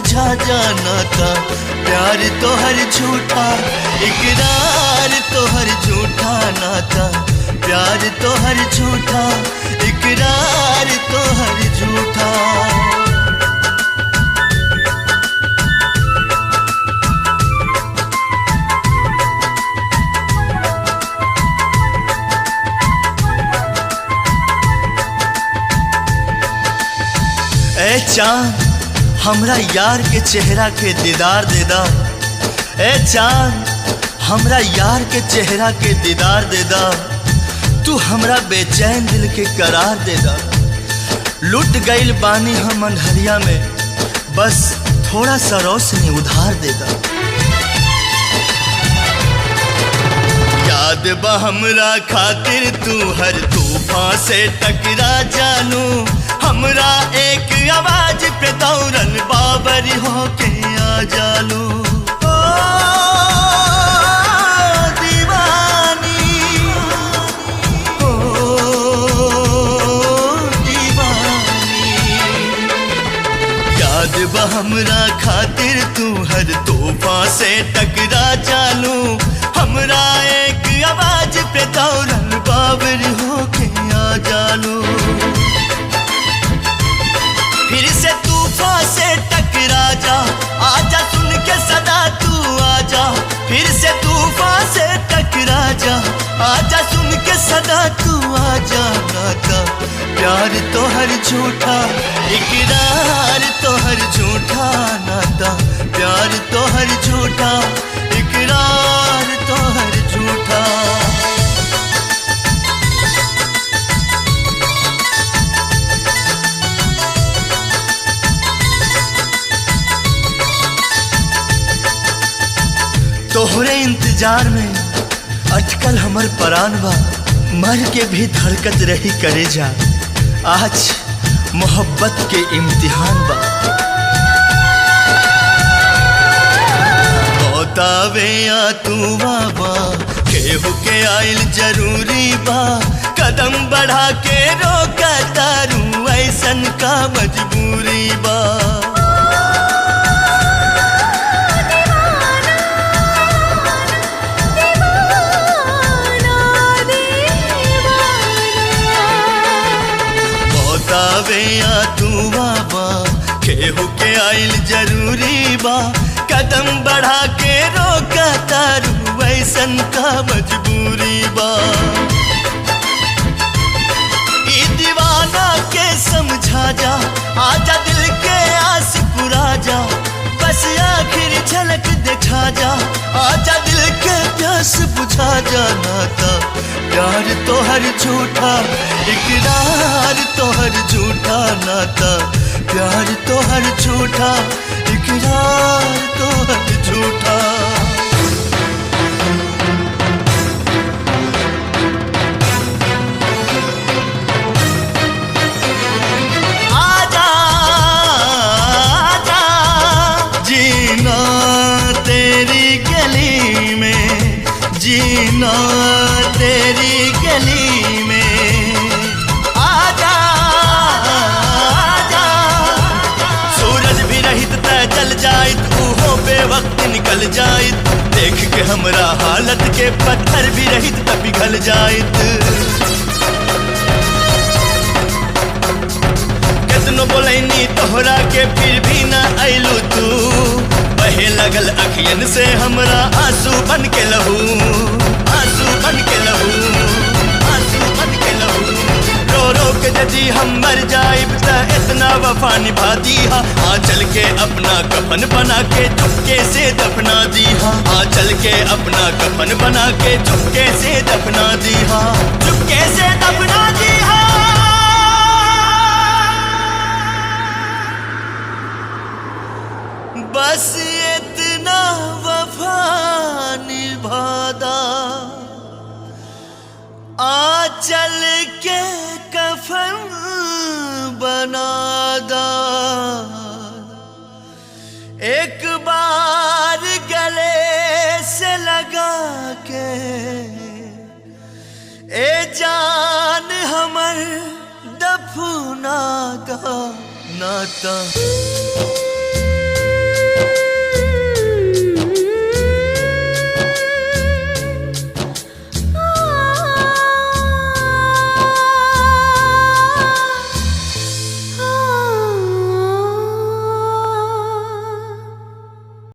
बुझा जाना था। प्यार तो हर झूठा, इकरार तो हर झूठा नाता। प्यार तो हर झूठा, इकरार तो हर झूठा। ए चांद हमरा यार के चेहरा के दीदार दे दा। ए चांद हमरा यार के चेहरा के दीदार दे दा। तू हमरा बेचैन दिल के करार दे दा। लुट गईल बानी हम अंधरिया में, बस थोड़ा सा रोशनी उधार दे दा। याद बा हमरा खातिर तू हर तूफान से टकरा जानू। हमरा एक आवाज पे दौड़ल बाबरी होके आ जालू। ओ दीवानी, ओ दीवानी। याद बा हमरा खातिर तू हर तूफान से टकरा जालू। हमरा एक आवाज पे दौड़ल बाबरी होके आ जालू। फिर से तूफान से टकरा जा, आजा सुन के सदा तू आजा। फिर से तूफान से टकरा जा, आजा सुन के सदा तू आजा। नाता प्यार तो हर झूठा, इकरार तो हर झूठा नाता। प्यार तो हर झूठा, इकरार तो हर झूठा। तोहरे इंतजार में अटकल हमर परान बा। मर के भी धड़कत रही करे जा। आज मोहब्बत के इम्तिहान बा। बतावे या तू बाबा, केहू के आइल जरूरी बा। कदम बढ़ा के रोका तारू, ऐसन का मजबूरी बा। या तू बाबा, केहू के आइल जरूरी बा। कदम बढ़ा के रोका तारू, वैसन का मजबूरी बा। ई दीवाना के समझा जा, आजा दिल के आस पुरा जा। बस आखिर झलक दिखा जा, आजा दिल के प्यास बुझा जा। नाता प्यार तो हर झूठा, इकरार तो हर झूठा नाता। प्यार तो हर झूठा, इकरार तो हर झूठा। आजा आजा, जीना तेरी गली में, जीना तेरी गली में। आजा आजा, सूरज भी रहित त जल जाइत, ऊहो बेवक्त निकल जाइत। देख के हमरा हालत के पत्थर भी रहित त पिघल जाइत। कितनो बोलैनी तोहरा के फिर भी ना अइलू तू। बहे लगल अखियन से हमरा आंसू बन के लहू, आंसू बन के लहू, आंसू बन के लहू। रो रो के यदि हम मर जाइब त इतना वफा निभा दीहा। आ चल के अपना कफन बना के चुपके से दफना दीहा। आ चल के अपना कफन बना के चुपके से दफना दीहा, चुपके से दफना दीहा। बस इतना वफा निभादा, आ चल के कफन बनादा। एक बार गले से लगा के, ए जान हमर दफना का नाता।